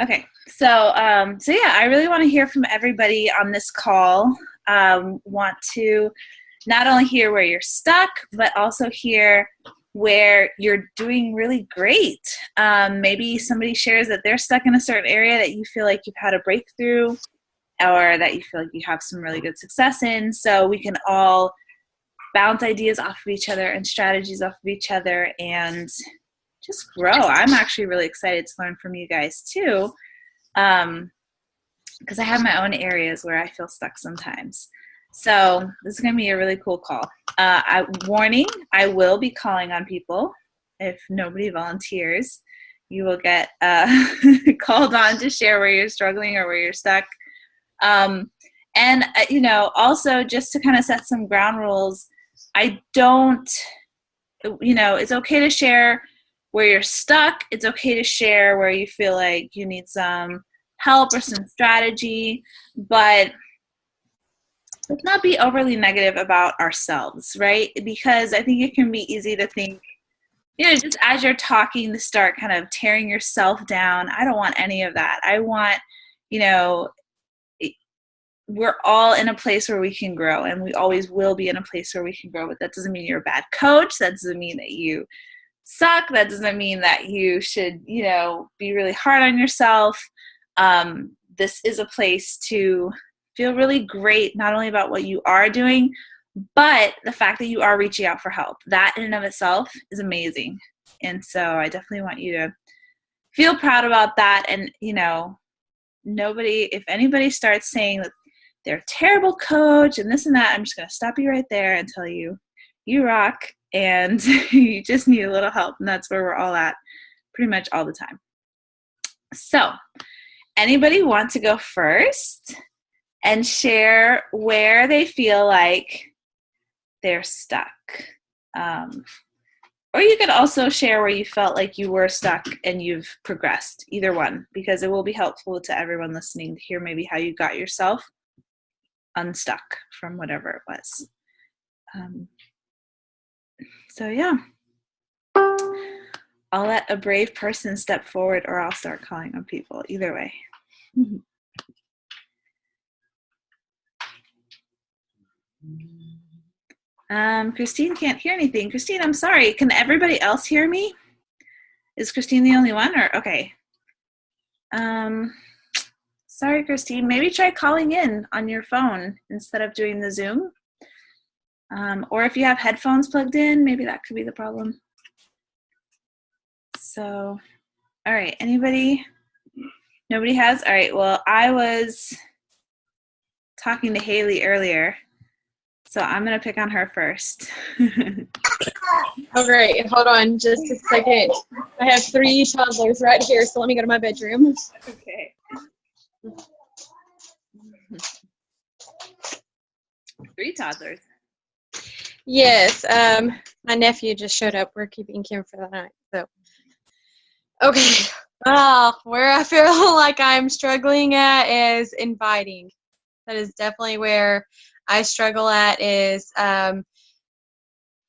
Okay. So yeah, I really want to hear from everybody on this call. Want to not only hear where you're stuck, but also hear where you're doing really great. Maybe somebody shares that they're stuck in a certain area that you feel like you've had a breakthrough, or that you feel like you have some really good success in. So we can all bounce ideas off of each other and strategies off of each other and just grow. I'm actually really excited to learn from you guys too, because I have my own areas where I feel stuck sometimes. So this is going to be a really cool call. Warning, I will be calling on people. If nobody volunteers, you will get called on to share where you're struggling or where you're stuck. And also just to kind of set some ground rules, I don't, it's okay to share where you're stuck. It's okay to share where you feel like you need some help or some strategy, but let's not be overly negative about ourselves, right? Because I think it can be easy to think, just as you're talking, to start kind of tearing yourself down. I don't want any of that. I want, we're all in a place where we can grow, and we always will be in a place where we can grow, but that doesn't mean you're a bad coach. That doesn't mean that you suck. That doesn't mean that you should, be really hard on yourself. This is a place to feel really great, not only about what you are doing, but the fact that you are reaching out for help. That in and of itself is amazing. And so I definitely want you to feel proud about that. And, if anybody starts saying that they're a terrible coach and this and that, I'm just going to stop you right there and tell you, you rock, and you just need a little help. And that's where we're all at pretty much all the time. So anybody want to go first and share where they feel like they're stuck? Or you could also share where you felt like you were stuck and you've progressed, either one, because it will be helpful to everyone listening to hear maybe how you got yourself unstuck from whatever it was. So yeah, I'll let a brave person step forward, or I'll start calling on people. Either way. Christine can't hear anything. Christine, I'm sorry. Can everybody else hear me? Is Christine the only one, or okay? Sorry, Christine. Maybe try calling in on your phone instead of doing the Zoom. Or if you have headphones plugged in, maybe that could be the problem. So, all right. Anybody? Nobody has? All right. Well, I was talking to Haley earlier, so I'm going to pick on her first. Oh, great. Hold on just a second. I have 3 toddlers right here, so let me go to my bedroom. Okay. 3 toddlers. Yes. My nephew just showed up. We're keeping him for the night. So, okay. Where I feel like I'm struggling at is inviting. That is definitely where I struggle at, is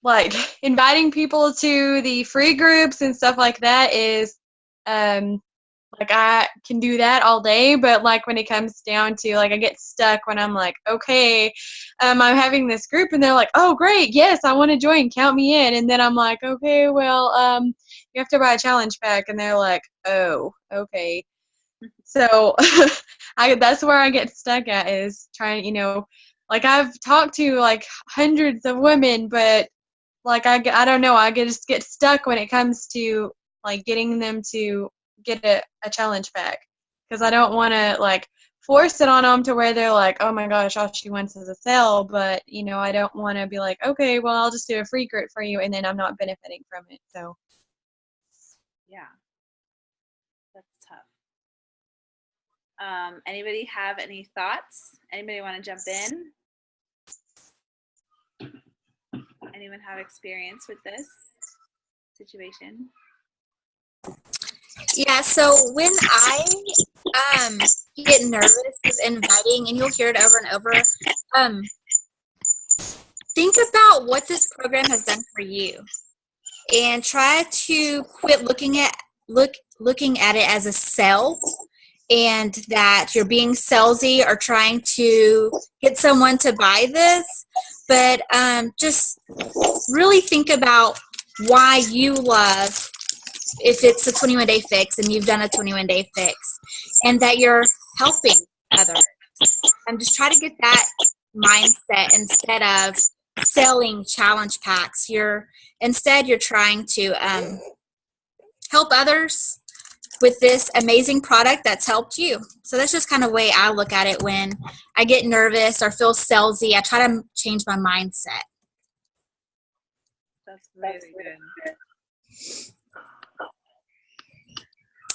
like inviting people to the free groups and stuff like that is like I can do that all day, but like when it comes down to, like, I get stuck when I'm like, okay, I'm having this group and they're like, oh great, yes, I want to join, count me in, and then I'm like, okay, well, you have to buy a challenge pack, and they're like, oh, okay. So that's where I get stuck at, is trying, like I've talked to like hundreds of women, but like I don't know, I just get stuck when it comes to like getting them to get a challenge pack, because I don't want to like force it on them to where they're like, oh my gosh, all she wants is a sale, but I don't want to be like, okay, well, I'll just do a free group for you, and then I'm not benefiting from it. So yeah, that's tough. Anybody have any thoughts? Anybody want to jump in? Anyone have experience with this situation? Yeah, so when I get nervous with inviting, and you'll hear it over and over, think about what this program has done for you, and try to quit looking at it as a sell, and that you're being salesy or trying to get someone to buy this, but just really think about why you love, if it's a 21-day fix and you've done a 21-day fix, and that you're helping others. And just try to get that mindset instead of selling challenge packs. You're trying to help others with this amazing product that's helped you. So that's just kind of the way I look at it when I get nervous or feel salesy. I try to change my mindset. That's really good.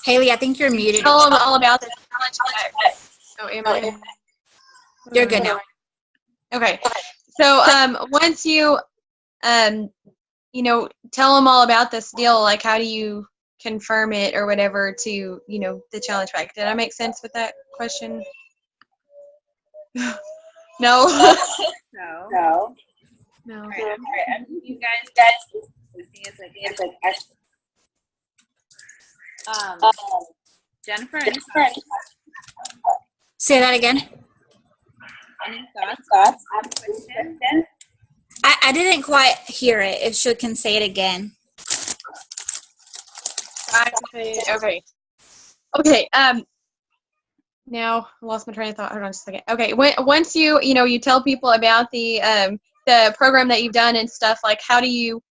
Haley, I think you're muted. Tell them all about the challenge pack. Oh, am I? You're good now. Okay. So once you, tell them all about this deal, like how do you confirm it or whatever to, the challenge pack? Did I make sense with that question? No? No. No. All right, you guys, the thing is, Jennifer, any thoughts? Say that again. Any thoughts? I didn't quite hear it. If you can say it again. Okay. Now I lost my train of thought. Hold on just a second. Okay. Once you tell people about the program that you've done and stuff, like how do you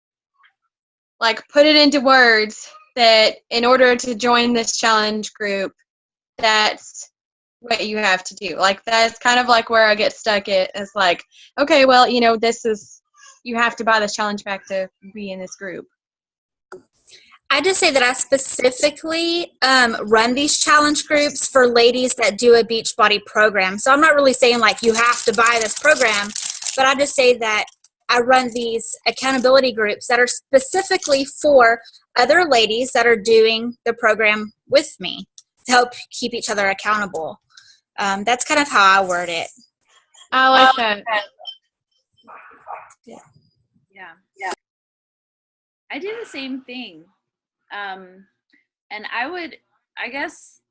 like put it into words that in order to join this challenge group, that's what you have to do. Like that's kind of like where I get stuck. It's like, okay, well, this is, you have to buy this challenge pack to be in this group. I just say that I specifically run these challenge groups for ladies that do a Beachbody program. So I'm not really saying like you have to buy this program, but I just say that I run these accountability groups that are specifically for other ladies that are doing the program with me to help keep each other accountable. That's kind of how I word it. I like that. Yeah. I do the same thing. And I guess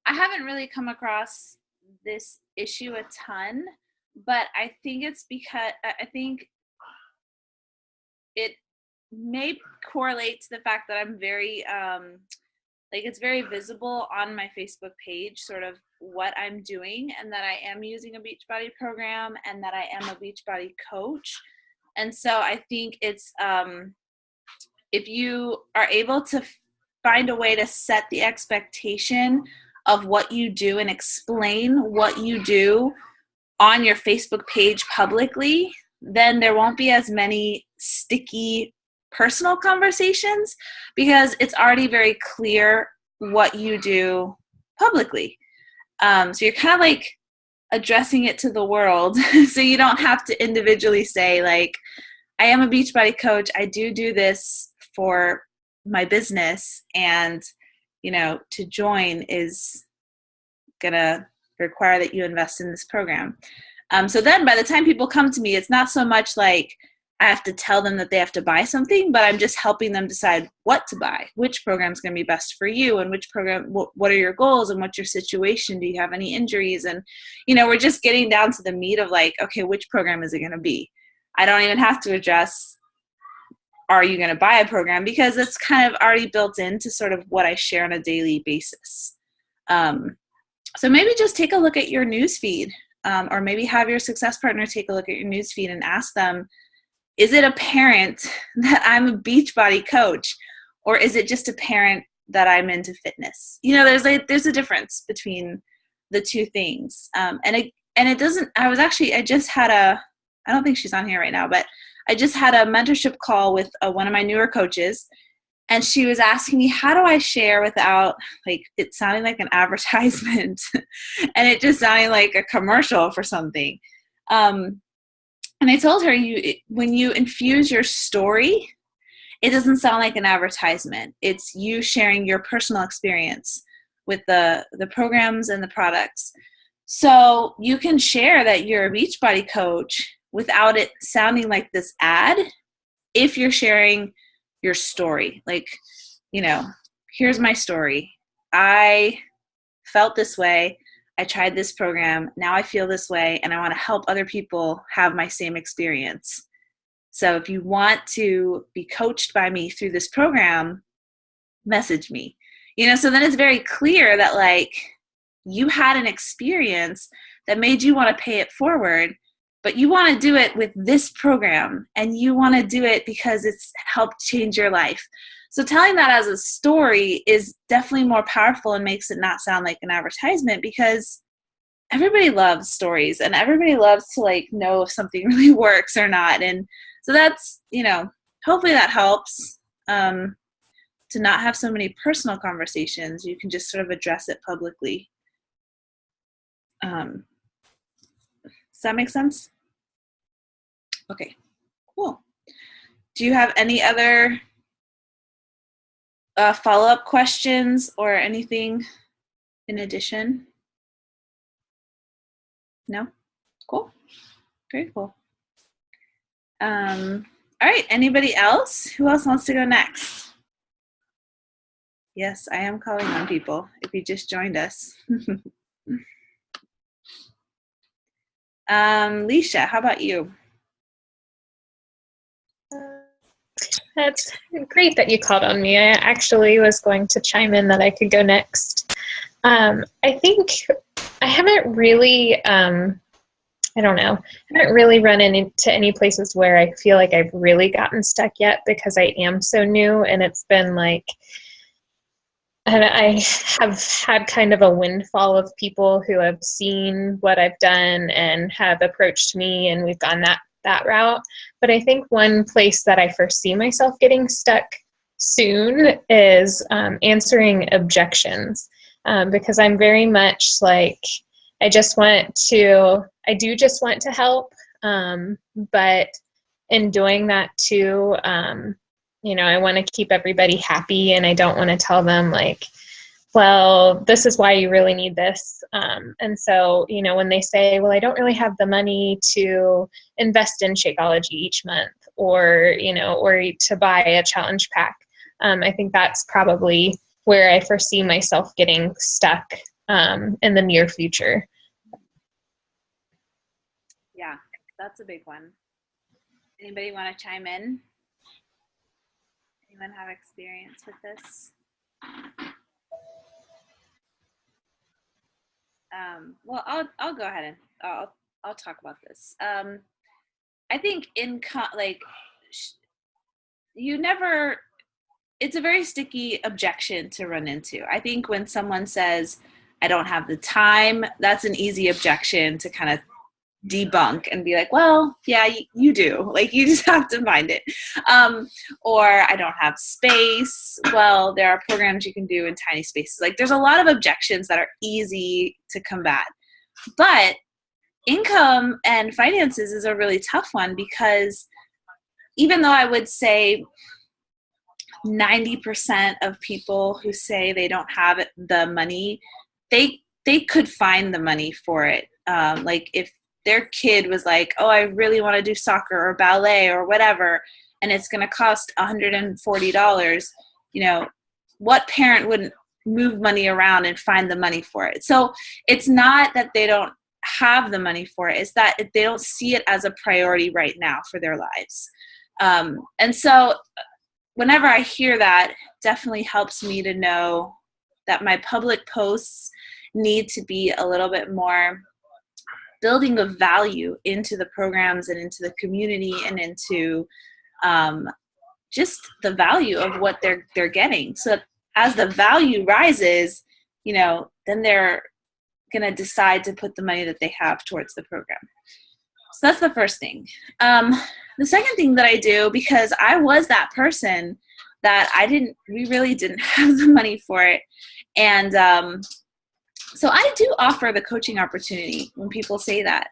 I haven't really come across this issue a ton, but I think it's because I think it may correlate to the fact that I'm very, it's very visible on my Facebook page, sort of what I'm doing, and that I am using a Beachbody program and that I am a Beachbody coach. And so I think it's, if you are able to find a way to set the expectation of what you do and explain what you do on your Facebook page publicly, then there won't be as many sticky personal conversations because it's already very clear what you do publicly. So you're kind of like addressing it to the world. So you don't have to individually say like, I am a Beachbody coach. I do this for my business, and to join is gonna require that you invest in this program. So then by the time people come to me, it's not so much like I have to tell them that they have to buy something, but I'm just helping them decide what to buy, which program is going to be best for you, and which program, what are your goals and what's your situation? Do you have any injuries? And, we're just getting down to the meat of like, okay, which program is it going to be? I don't even have to address, are you going to buy a program? Because it's kind of already built into sort of what I share on a daily basis. So maybe just take a look at your newsfeed, or maybe have your success partner take a look at your newsfeed and ask them, is it apparent that I'm a Beachbody coach, or is it just apparent that I'm into fitness? There's a difference between the two things. And it doesn't, I just had I don't think she's on here right now, but I just had a mentorship call with one of my newer coaches, and she was asking me, how do I share without like it sounding like an advertisement and it just sounding like a commercial for something? And I told her, when you infuse your story, it doesn't sound like an advertisement. It's you sharing your personal experience with the programs and the products. So you can share that you're a Beachbody coach without it sounding like this ad if you're sharing your story. Like, here's my story. I felt this way. I tried this program. Now I feel this way, and I want to help other people have my same experience. So if you want to be coached by me through this program, message me. So then it's very clear that like you had an experience that made you want to pay it forward, but you want to do it with this program, and you want to do it because it's helped change your life. So telling that as a story is definitely more powerful and makes it not sound like an advertisement, because everybody loves stories and everybody loves to like know if something really works or not. And so that's, hopefully that helps to not have so many personal conversations. You can just sort of address it publicly. Does that make sense? Okay, cool. Do you have any other follow-up questions or anything in addition? No? Cool. Very cool. All right, anybody else? Who else wants to go next? Yes, I am calling on people if you just joined us. Leisha, how about you? That's great that you called on me. I actually was going to chime in that I could go next. I think I haven't really, I haven't really run into any places where I feel like I've really gotten stuck yet, because I am so new, and it's been like, and I have had kind of a windfall of people who have seen what I've done and have approached me, and we've gone that route. But I think one place that I foresee myself getting stuck soon is answering objections, because I'm very much like, I do just want to help, but in doing that too, I want to keep everybody happy, and I don't want to tell them like, well, this is why you really need this. And so, when they say, well, I don't really have the money to invest in Shakeology each month, or to buy a challenge pack, I think that's probably where I foresee myself getting stuck in the near future. Yeah, that's a big one. Anybody want to chime in? Anyone have experience with this? Well, I'll go ahead and I'll talk about this. I think it's a very sticky objection to run into. I think when someone says, I don't have the time, that's an easy objection to kind of debunk and be like, well, yeah, you do. Like, you just have to find it. Or I don't have space. Well, there are programs you can do in tiny spaces. Like, there's a lot of objections that are easy to combat. But income and finances is a really tough one, because even though I would say 90% of people who say they don't have the money, they could find the money for it. Like, if their kid was like, oh, I really want to do soccer or ballet or whatever, and it's going to cost $140, what parent wouldn't move money around and find the money for it? So it's not that they don't have the money for it, it's that they don't see it as a priority right now for their lives. And so whenever I hear that, definitely helps me to know that my public posts need to be a little bit more building of value into the programs and into the community and into just the value of what they're getting. So as the value rises, then they're going to decide to put the money that they have towards the program. So that's the first thing. The second thing that I do, because I was that person that we really didn't have the money for it. And so I do offer the coaching opportunity when people say that,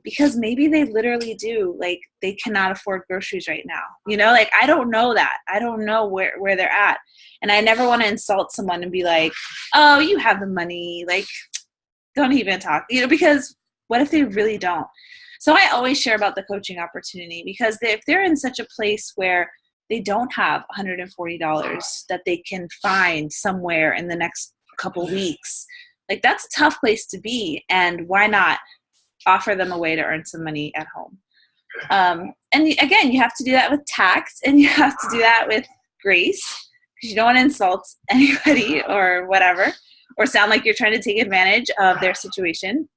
because maybe they literally do, like, they cannot afford groceries right now. Like, I don't know that. I don't know where they're at. And I never want to insult someone and be like, oh, you have the money. Like, don't even talk, because what if they really don't? So I always share about the coaching opportunity, because if they're in such a place where they don't have $140 that they can find somewhere in the next couple weeks. Like, that's a tough place to be. And why not offer them a way to earn some money at home? And again, you have to do that with tact, and you have to do that with grace, because you don't want to insult anybody or whatever, or sound like you're trying to take advantage of their situation.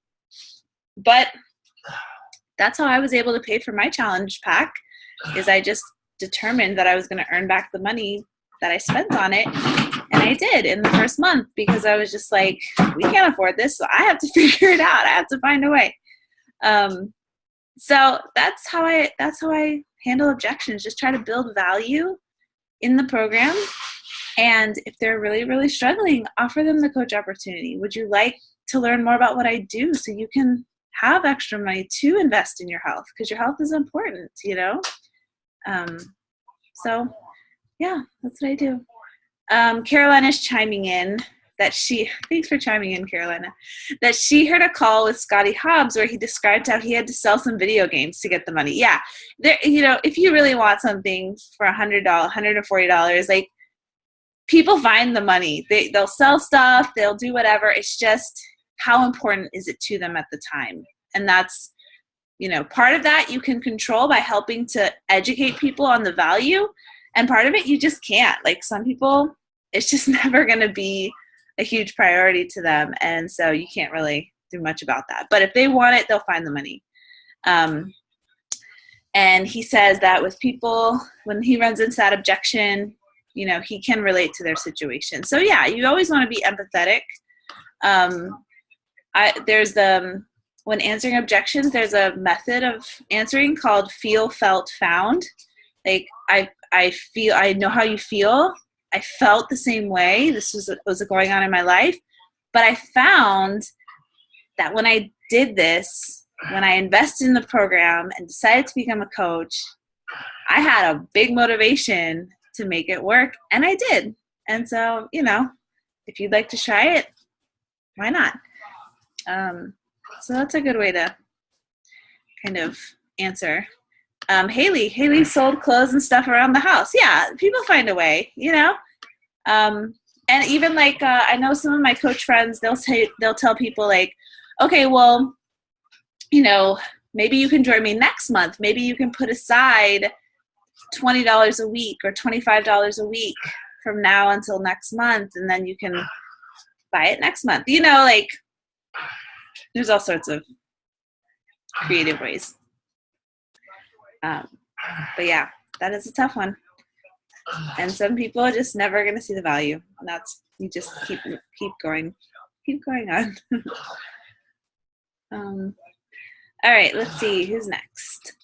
But that's how I was able to pay for my challenge pack, is I just determined that I was going to earn back the money that I spent on it. And I did in the first month, because I was just like, we can't afford this, so I have to figure it out. I have to find a way. So that's how I handle objections. Just try to build value in the program. And if they're really, really struggling, offer them the coach opportunity. Would you like to learn more about what I do so you can have extra money to invest in your health? Because your health is important, you know? So yeah, that's what I do. Carolina's chiming in that thanks for chiming in, Carolina, that she heard a call with Scotty Hobbs where he described how he had to sell some video games to get the money. Yeah. There, you know, if you really want something for $100, $140, like, people find the money. They'll sell stuff, they'll do whatever. It's just, how important is it to them at the time? And that's, you know, part of that you can control by helping to educate people on the value. And part of it you just can't. Like, some people, it's just never going to be a huge priority to them. And so you can't really do much about that. But if they want it, they'll find the money. And he says that with people, when he runs into that objection, you know, he can relate to their situation. So yeah, you always want to be empathetic. When answering objections, there's a method of answering called feel, felt, found. Like, I know how you feel. I felt the same way. This was going on in my life. But I found that when I did this, when I invested in the program and decided to become a coach, I had a big motivation to make it work, and I did. And so, you know, if you'd like to try it, why not? So that's a good way to kind of answer. Haley sold clothes and stuff around the house. Yeah, people find a way, you know. And even like I know some of my coach friends, they'll tell people like, okay, well, you know, maybe you can join me next month. Maybe you can put aside $20 a week or $25 a week from now until next month, and then you can buy it next month. You know, like, there's all sorts of creative ways. But yeah, that is a tough one. And some people are just never going to see the value. And that's, you just keep going on. All right, let's see who's next.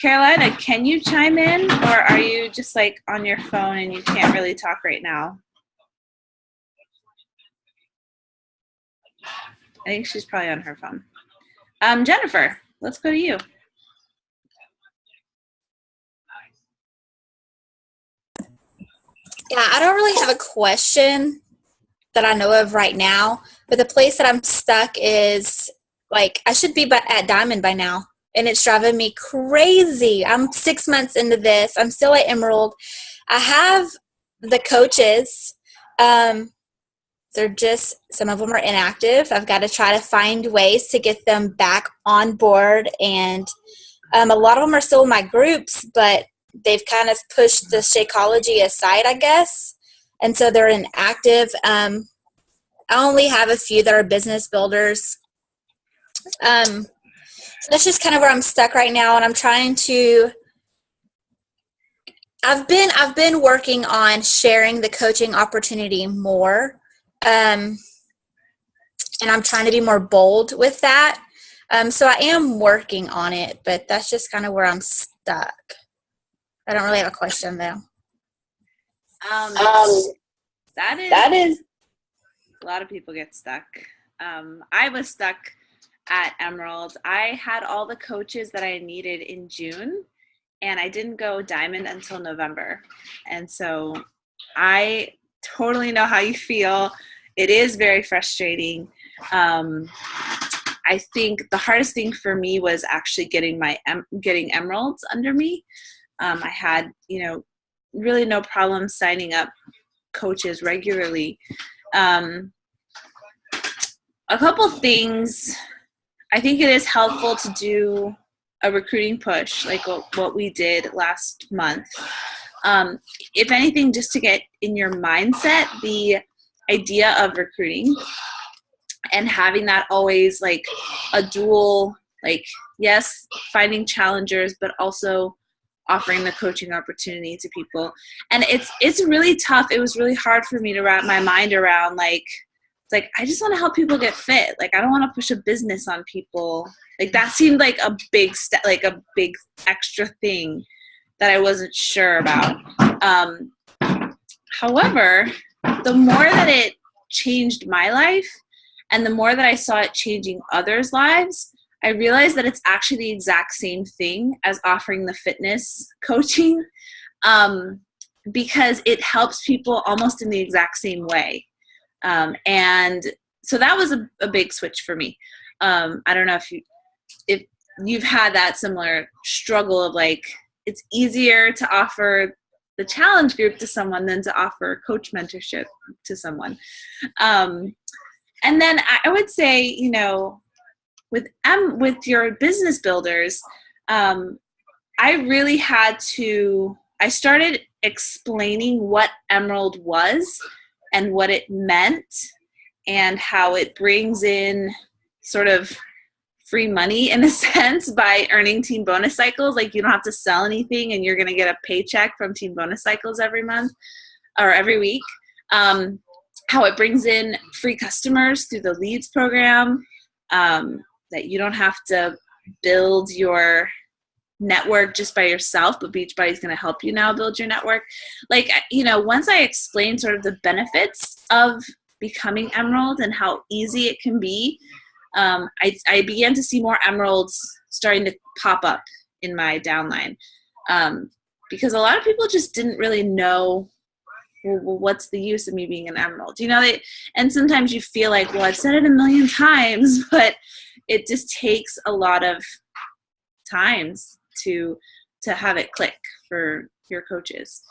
Carolina, can you chime in, or are you just like on your phone and you can't really talk right now? I think she's probably on her phone. Jennifer, let's go to you. Yeah, I don't really have a question that I know of right now, but the place that I'm stuck is, like, I should be at Diamond by now, and it's driving me crazy. I'm 6 months into this. I'm still at Emerald. I have the coaches. They're just, some of them are inactive. I've got to try to find ways to get them back on board, and a lot of them are still in my groups, but they've kind of pushed the Shakeology aside, I guess, and so they're inactive. I only have a few that are business builders. So that's just kind of where I'm stuck right now, and I'm trying to. I've been working on sharing the coaching opportunity more, and I'm trying to be more bold with that. So I am working on it, but that's just kind of where I'm stuck. I don't really have a question though. That is a lot of people get stuck. I was stuck at Emerald. I had all the coaches that I needed in June, and I didn't go Diamond until November. And so I totally know how you feel. It is very frustrating. I think the hardest thing for me was actually getting Emeralds under me. I had, really no problem signing up coaches regularly. A couple things. I think it is helpful to do a recruiting push, like what we did last month. If anything, just to get in your mindset the idea of recruiting and having that always like a dual, like, yes, finding challengers, but also offering the coaching opportunity to people. And it's really tough. It was really hard for me to wrap my mind around, like, it's like, I just want to help people get fit. Like, I don't want to push a business on people. Like, that seemed like a big step, like a big extra thing that I wasn't sure about. However, the more that it changed my life and the more that I saw it changing others' lives, I realized that it's actually the exact same thing as offering the fitness coaching, because it helps people almost in the exact same way. And so that was a big switch for me. I don't know if you've had that similar struggle of like, it's easier to offer the challenge group to someone than to offer coach mentorship to someone. And then I would say, you know, with your business builders, I really I started explaining what Emerald was and what it meant and how it brings in sort of free money in a sense by earning Team Bonus Cycles. Like, you don't have to sell anything and you're going to get a paycheck from Team Bonus Cycles every month or every week. How it brings in free customers through the Leads program, that you don't have to build your network just by yourself, but Beachbody's going to help you now build your network. Like, you know, once I explained sort of the benefits of becoming Emerald and how easy it can be, I began to see more Emeralds starting to pop up in my downline, because a lot of people just didn't really know, well, what's the use of me being an Emerald? You know, and sometimes you feel like, well, I've said it a million times, but it just takes a lot of times to have it click for your coaches.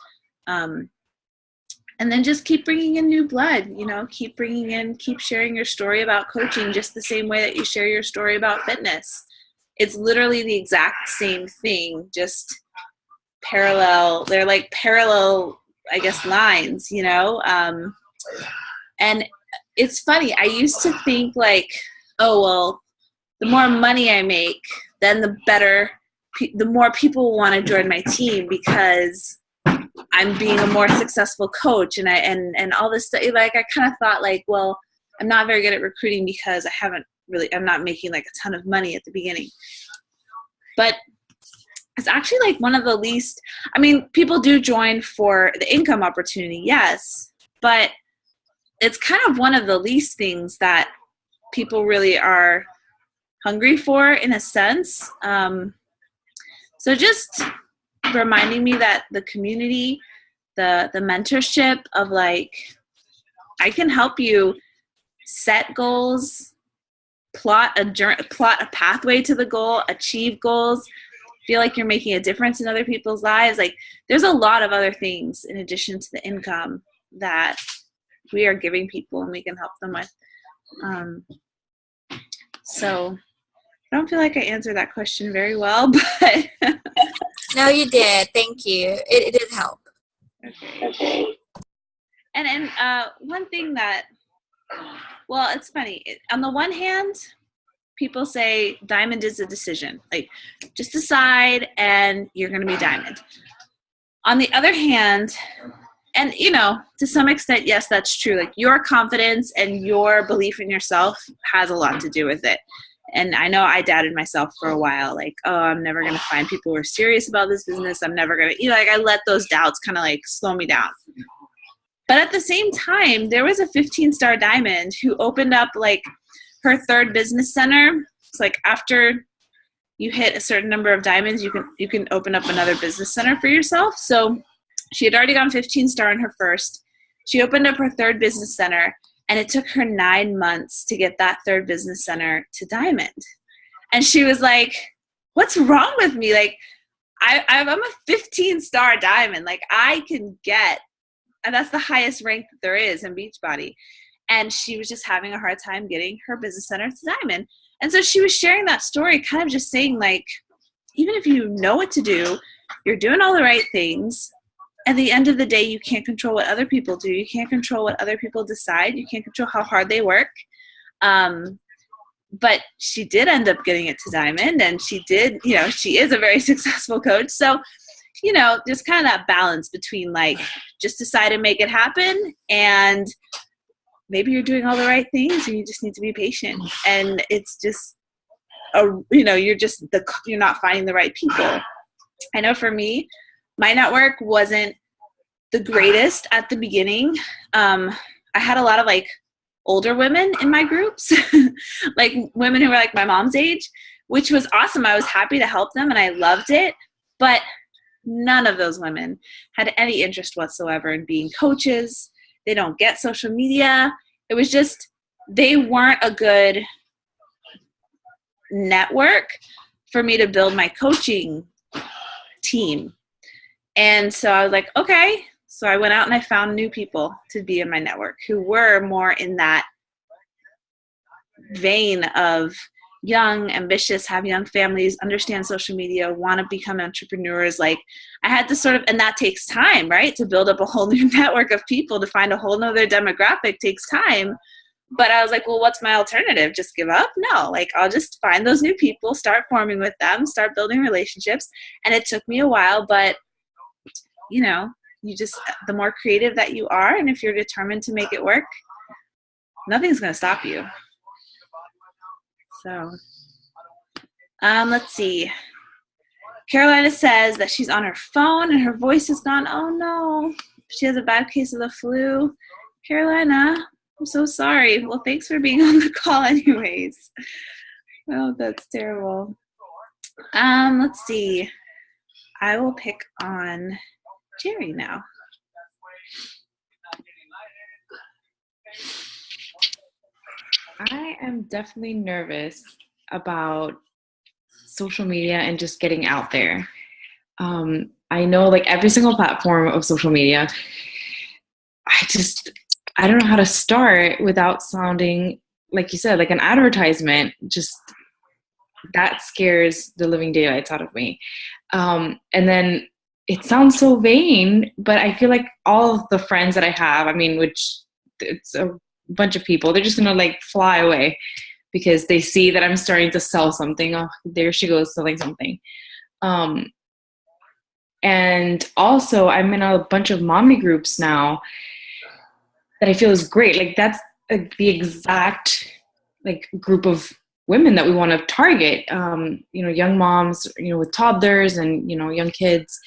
And then just keep bringing in new blood, you know, keep sharing your story about coaching just the same way that you share your story about fitness. It's literally the exact same thing, just parallel. They're like parallel, I guess, lines, you know? And it's funny. I used to think like, oh, well, the more money I make, then the more people want to join my team because I'm being a more successful coach and all this stuff. Like, I kind of thought like, well, I'm not very good at recruiting because I'm not making like a ton of money at the beginning. But it's actually like one of the least, I mean, people do join for the income opportunity, yes, but it's kind of one of the least things that people really are hungry for in a sense. So just reminding me that the community, the mentorship of like, I can help you set goals, plot a pathway to the goal, achieve goals, feel like you're making a difference in other people's lives. Like, there's a lot of other things in addition to the income that we are giving people and we can help them with. So I don't feel like I answered that question very well, but No, you did. Thank you. It did help. Okay. And one thing that, well, it's funny. On the one hand, people say diamond is a decision. Like, just decide and you're going to be diamond. On the other hand, and, you know, to some extent, yes, that's true. Like, your confidence and your belief in yourself has a lot to do with it. And I know I doubted myself for a while, like, oh, I'm never going to find people who are serious about this business. I'm never going to, you know, like, I let those doubts kind of like slow me down. But at the same time, there was a 15-star diamond who opened up like her third business center. It's like after you hit a certain number of diamonds, you can open up another business center for yourself. So she had already gone 15-star in her first. She opened up her third business center, and it took her 9 months to get that third business center to diamond. And she was like, what's wrong with me? Like, I'm a 15-star diamond. Like, I can get and that's the highest rank that there is in Beachbody. And she was just having a hard time getting her business center to Diamond. And so she was sharing that story, kind of just saying, like, even if you know what to do, you're doing all the right things. At the end of the day, you can't control what other people do. You can't control what other people decide. You can't control how hard they work. But she did end up getting it to Diamond, and she did, you know, she is a very successful coach. So, you know, just kind of that balance between, like, just decide and make it happen, and maybe you're doing all the right things and you just need to be patient. And it's just, you know, you're not finding the right people. I know for me, my network wasn't the greatest at the beginning. I had a lot of, like, older women in my groups, like women who were like my mom's age, which was awesome. I was happy to help them and I loved it. But none of those women had any interest whatsoever in being coaches. They don't get social media. It was just, they weren't a good network for me to build my coaching team. And so I was like, okay. So I went out and I found new people to be in my network who were more in that vein of young, ambitious, have young families, understand social media, want to become entrepreneurs. Like, I had to sort of, and that takes time, right? To build up a whole new network of people, to find a whole nother demographic takes time. But I was like, well, what's my alternative? Just give up? No, like, I'll just find those new people, start forming with them, start building relationships. And it took me a while, but, you know, you just, the more creative that you are, and if you're determined to make it work, nothing's going to stop you. So, let's see. Carolina says that she's on her phone and her voice is gone. Oh no, she has a bad case of the flu. Carolina, I'm so sorry. Well, thanks for being on the call anyways. Oh, that's terrible. Let's see. I will pick on Jerry now. I am definitely nervous about social media and just getting out there. I know, like, every single platform of social media, I don't know how to start without sounding, like you said, like an advertisement. Just, that scares the living daylights out of me. And then it sounds so vain, but I feel like all of the friends that I have, I mean, which it's a bunch of people, they're just gonna, like, fly away because they see that I'm starting to sell something. Oh, there she goes selling something. And also I'm in a bunch of mommy groups now that I feel is great. Like, that's the exact, like, group of women that we want to target. You know, young moms, you know, with toddlers and, you know, young kids.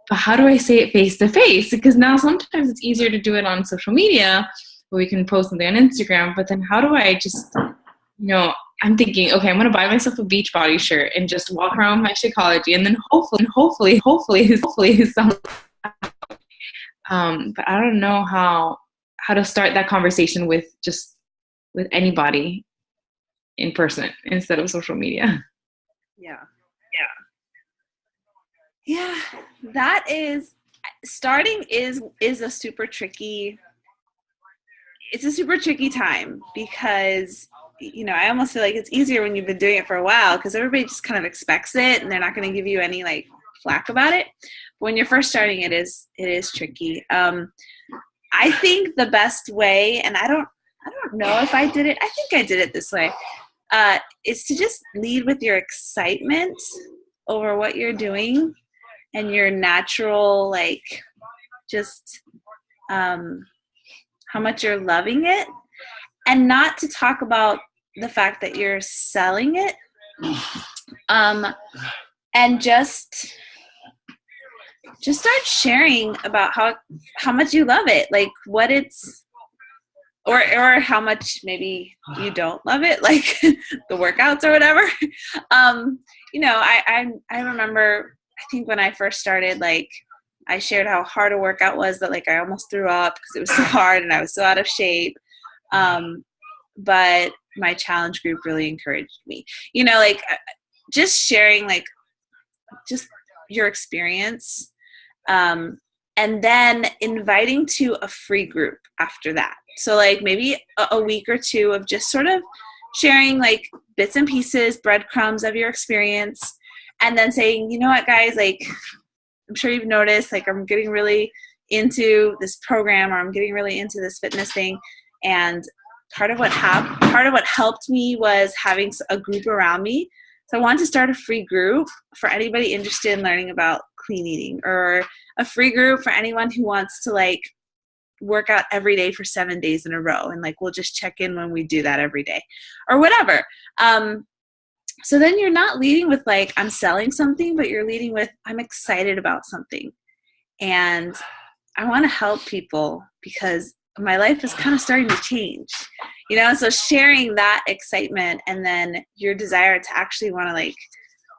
But how do I say it face to face? Because now sometimes it's easier to do it on social media, where we can post something on Instagram, but then how do I just, you know, I'm thinking, okay, I'm going to buy myself a Beachbody shirt and just walk around with my Shakeology, and then hopefully some, but I don't know how to start that conversation with anybody in person instead of social media. Yeah, that is, starting is a super tricky, it's a super tricky time because, you know, I almost feel like it's easier when you've been doing it for a while because everybody just kind of expects it and they're not going to give you any, like, flack about it. But when you're first starting, it is tricky. I think the best way, and I don't know if I did it, I think I did it this way, is to just lead with your excitement over what you're doing and your natural, like, just how much you're loving it, and not to talk about the fact that you're selling it, and just start sharing about how much you love it, like what it's, or how much maybe you don't love it, like the workouts or whatever. You know, I remember, I think when I first started, like, I shared how hard a workout was, that, like, I almost threw up because it was so hard and I was so out of shape. But my challenge group really encouraged me, you know, like, just sharing, like, just your experience, and and then inviting to a free group after that. So like maybe a week or two of just sort of sharing like bits and pieces, breadcrumbs of your experience, and then saying, you know what, guys, like I'm sure you've noticed, like I'm getting really into this program, or I'm getting really into this fitness thing, and part of what helped me was having a group around me. So I wanted to start a free group for anybody interested in learning about clean eating, or a free group for anyone who wants to like work out every day for 7 days in a row, and like we'll just check in when we do that every day, or whatever. So then you're not leading with like I'm selling something, but you're leading with I'm excited about something, and I want to help people because my life is kind of starting to change, you know? So sharing that excitement, and then your desire to actually want to like,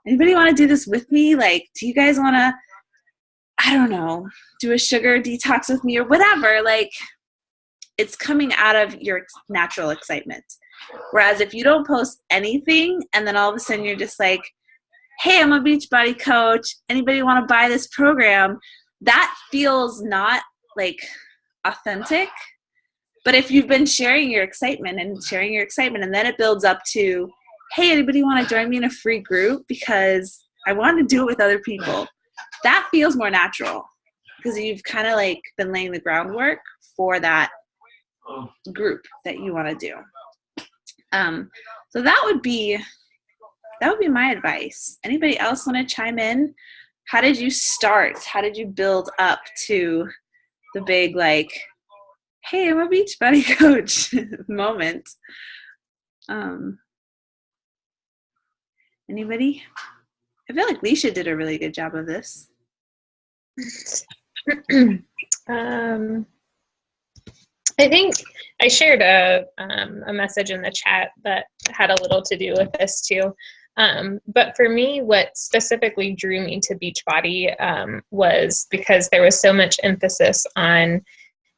anybody want to do this with me? Like, do you guys want to, I don't know, do a sugar detox with me or whatever? Like, it's coming out of your natural excitement. Whereas if you don't post anything and then all of a sudden you're just like, hey, I'm a Beachbody coach, anybody want to buy this program? That feels not like authentic. But if you've been sharing your excitement, and then it builds up to, hey, anybody want to join me in a free group because I want to do it with other people, that feels more natural because you've kind of like been laying the groundwork for that group that you want to do. So that would be my advice. Anybody else want to chime in? How did you start? How did you build up to the big like, hey, I'm a Beachbody coach moment? Anybody? I feel like Leisha did a really good job of this. I think I shared a message in the chat that had a little to do with this too. But for me, what specifically drew me to Beachbody was because there was so much emphasis on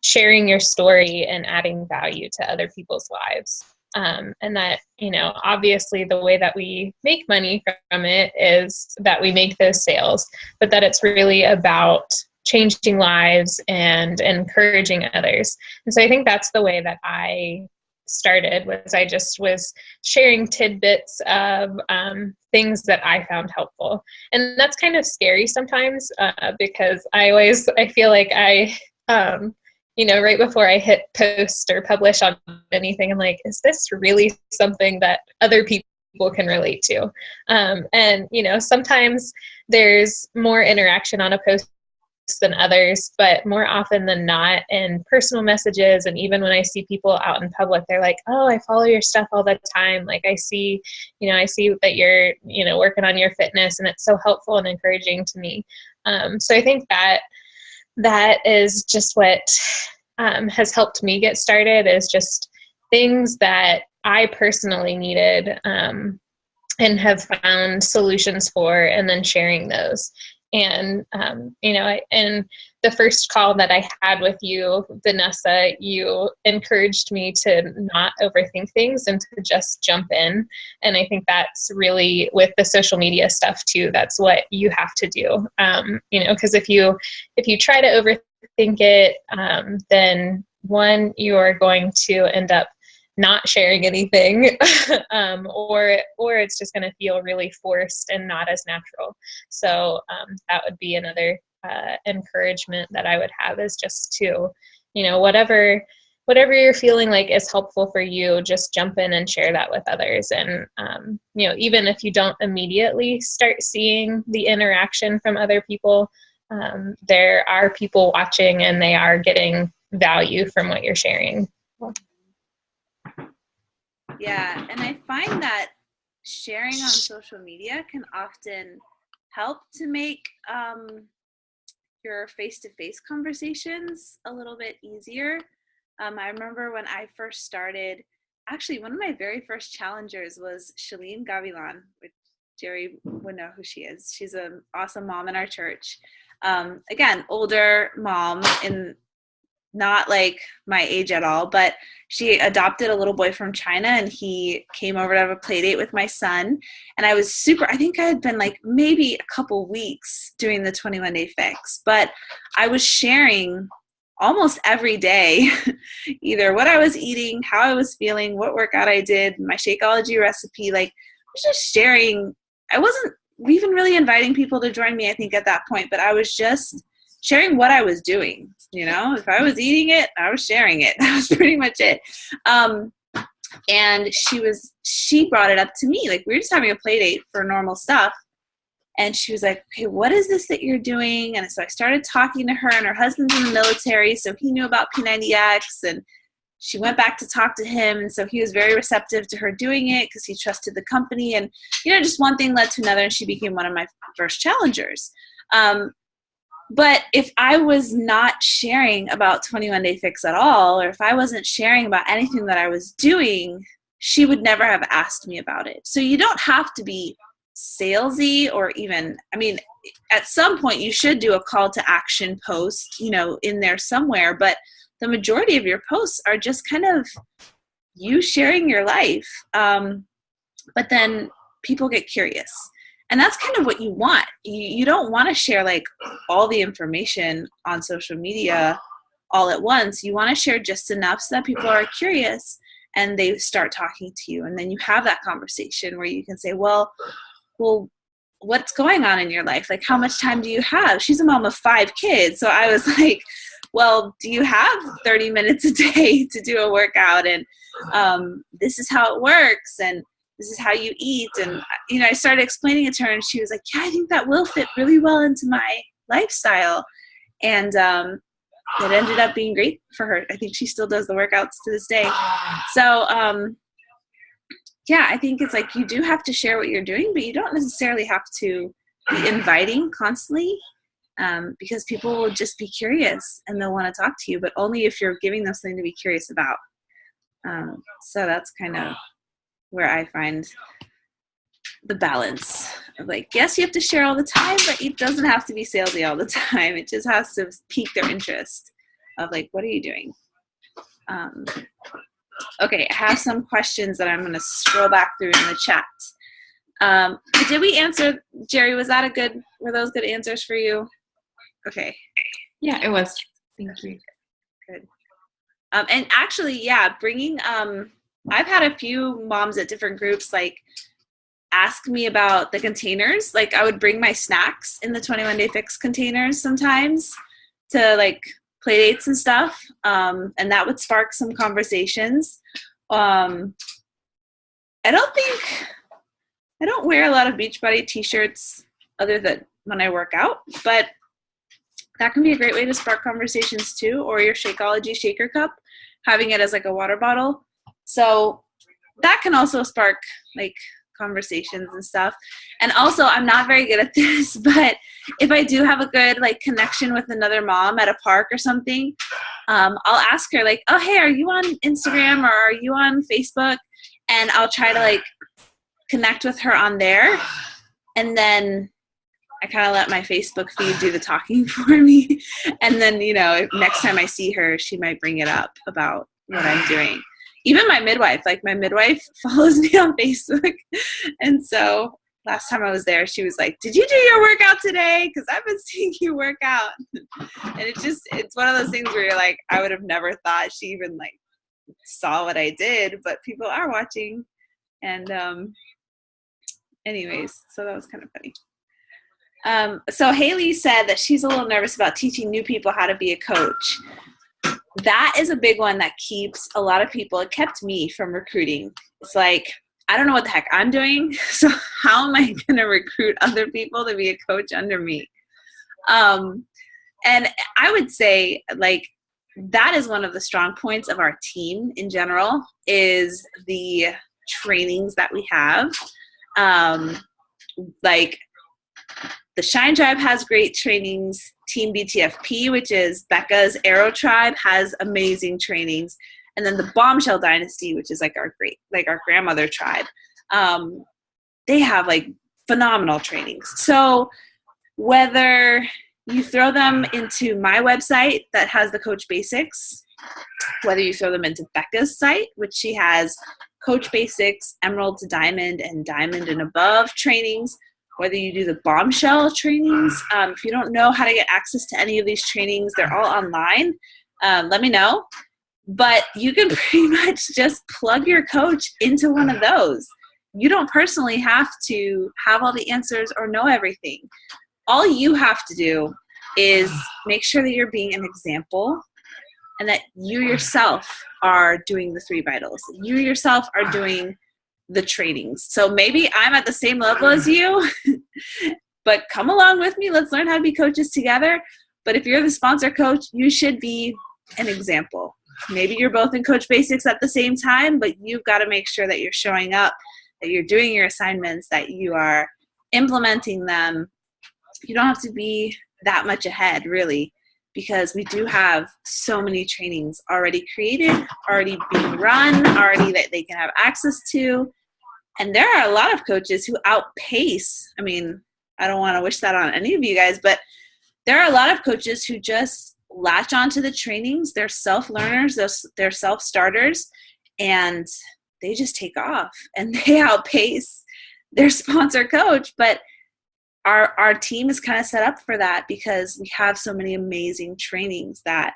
sharing your story and adding value to other people's lives. And that, you know, obviously the way that we make money from it is that we make those sales, but that it's really about changing lives and encouraging others. And so I think that's the way that I started, was I just was sharing tidbits of things that I found helpful. And that's kind of scary sometimes because I feel like you know, right before I hit post or publish on anything, I'm like, is this really something that other people can relate to? And, you know, sometimes there's more interaction on a post than others, but more often than not in personal messages, and even when I see people out in public, they're like, oh, I follow your stuff all the time. Like I see that you're, you know, working on your fitness, and it's so helpful and encouraging to me. So I think that is just what has helped me get started, is just things that I personally needed and have found solutions for, and then sharing those. And, you know, and the first call that I had with you, Vanessa, you encouraged me to not overthink things and to just jump in. And I think that's really, with the social media stuff too, that's what you have to do. You know, because if you try to overthink it, then one, you are going to end up not sharing anything, or it's just going to feel really forced and not as natural. So that would be another encouragement that I would have, is just to, you know, whatever you're feeling like is helpful for you, just jump in and share that with others. And, you know, even if you don't immediately start seeing the interaction from other people, there are people watching and they are getting value from what you're sharing. Yeah, and I find that sharing on social media can often help to make your face-to-face conversations a little bit easier. I remember when I first started, actually one of my very first challengers was Shalene Gavilan, which Jerry would know who she is. She's an awesome mom in our church. Again, older mom in not like my age at all, but she adopted a little boy from China, and he came over to have a play date with my son. And I was I think I had been like maybe a couple weeks doing the 21 Day Fix, but I was sharing almost every day, either what I was eating, how I was feeling, what workout I did, my Shakeology recipe. Like, I was just sharing. I wasn't even really inviting people to join me, I think, at that point, but I was just sharing what I was doing. You know, if I was eating it, I was sharing it. That was pretty much it. And she brought it up to me. Like, we were just having a play date for normal stuff. And she was like, okay, what is this that you're doing? And so I started talking to her, and her husband's in the military, so he knew about P90X, and she went back to talk to him. And so he was very receptive to her doing it because he trusted the company. And, you know, just one thing led to another, and she became one of my first challengers. But if I was not sharing about 21 Day Fix at all, or if I wasn't sharing about anything that I was doing, she would never have asked me about it. So you don't have to be salesy, or even, I mean, at some point you should do a call to action post, you know, in there somewhere, but the majority of your posts are just kind of you sharing your life. But then people get curious. And that's kind of what you want. You don't want to share like all the information on social media all at once. You want to share just enough so that people are curious and they start talking to you. And then you have that conversation where you can say, well, what's going on in your life? Like, how much time do you have? She's a mom of 5 kids. So I was like, well, do you have 30 minutes a day to do a workout? And this is how it works. And this is how you eat. And, you know, I started explaining it to her, and she was like, yeah, I think that will fit really well into my lifestyle. And it ended up being great for her. I think she still does the workouts to this day. So, yeah, I think it's like you do have to share what you're doing, but you don't necessarily have to be inviting constantly, because people will just be curious and they'll want to talk to you, but only if you're giving them something to be curious about. So that's kind of where I find the balance of like, yes, you have to share all the time, but it doesn't have to be salesy all the time. It just has to pique their interest of like, what are you doing? Okay, I have some questions that I'm going to scroll back through in the chat. Did we answer, Jerry, were those good answers for you? Okay. Yeah, it was. Thank you. Good. And actually, yeah, bringing, I've had a few moms at different groups like ask me about the containers. Like, I would bring my snacks in the 21 Day Fix containers sometimes to like play dates and stuff. And that would spark some conversations. I don't wear a lot of Beachbody t-shirts other than when I work out, but that can be a great way to spark conversations too, or your Shakeology shaker cup, having it as like a water bottle. So that can also spark like conversations and stuff. And also, I'm not very good at this, but if I do have a good like connection with another mom at a park or something, I'll ask her like, oh, hey, are you on Instagram or are you on Facebook? And I'll try to like connect with her on there. And then I kind of let my Facebook feed do the talking for me. And then, you know, next time I see her, she might bring it up about what I'm doing. Even my midwife follows me on Facebook. And so last time I was there, she was like, did you do your workout today? Because I've been seeing you work out. And it's one of those things where you're like, I would have never thought she even like saw what I did, but people are watching. And anyways, so that was kind of funny. So Haley said that she's a little nervous about teaching new people how to be a coach. That is a big one that keeps a lot of people, it kept me from recruiting. It's like, I don't know what the heck I'm doing, so how am I going to recruit other people to be a coach under me? And I would say, like, that is one of the strong points of our team in general, is the trainings that we have. Like, the Shine Tribe has great trainings. Team BTFP, which is Becca's Aero Tribe, has amazing trainings. And then the Bombshell Dynasty, which is like our grandmother tribe, they have like phenomenal trainings. So whether You throw them into my website that has the Coach Basics, whether you throw them into Becca's site, which she has Coach Basics, Emerald to Diamond, and Diamond and above trainings, whether you do the Bombshell trainings. If you don't know how to get access to any of these trainings, they're all online. Let me know. But you can pretty much just plug your coach into one of those. You don't personally have to have all the answers or know everything. All you have to do is make sure that you're being an example and that you yourself are doing the 3 vitals. You yourself are doing the trainings. So maybe I'm at the same level as you, but come along with me. Let's learn how to be coaches together. But if you're the sponsor coach, you should be an example. Maybe you're both in Coach Basics at the same time, but you've got to make sure that you're showing up, that you're doing your assignments, that you are implementing them. You don't have to be that much ahead, really, because we do have so many trainings already created, already being run, already that they can have access to. And there are a lot of coaches who outpace. I mean, I don't want to wish that on any of you guys, but there are a lot of coaches who just latch onto the trainings. They're self-learners, they're self-starters, and they just take off and they outpace their sponsor coach. But our team is kind of set up for that because we have so many amazing trainings that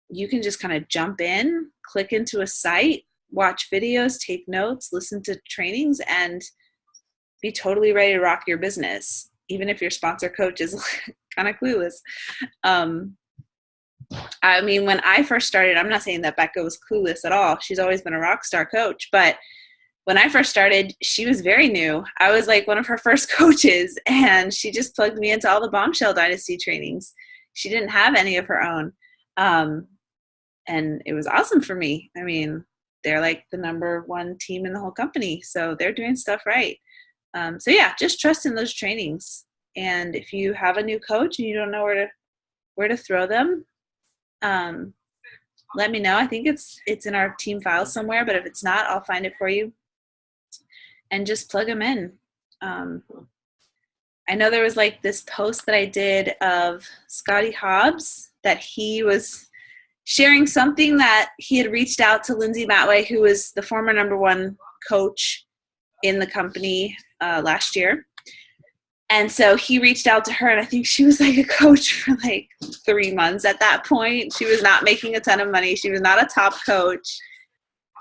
you can just kind of jump in, click into a site, watch videos, take notes, listen to trainings, and be totally ready to rock your business, even if your sponsor coach is kind of clueless. I mean, when I first started, I'm not saying that Becca was clueless at all. She's always been a rock star coach, but when I first started, she was very new. I was like one of her first coaches, and she just plugged me into all the Bombshell Dynasty trainings. She didn't have any of her own. And it was awesome for me. I mean, they're like the number 1 team in the whole company, so they're doing stuff right. So yeah, just trust in those trainings. And if you have a new coach and you don't know where to throw them, let me know. I think it's in our team file somewhere, but if it's not, I'll find it for you. And just plug them in. I know there was like this post that I did of Scotty Hobbs that he was sharing something that he had reached out to Lindsay Matway, who was the former number 1 coach in the company last year. And so he reached out to her, and I think she was like a coach for like 3 months at that point. She was not making a ton of money. She was not a top coach.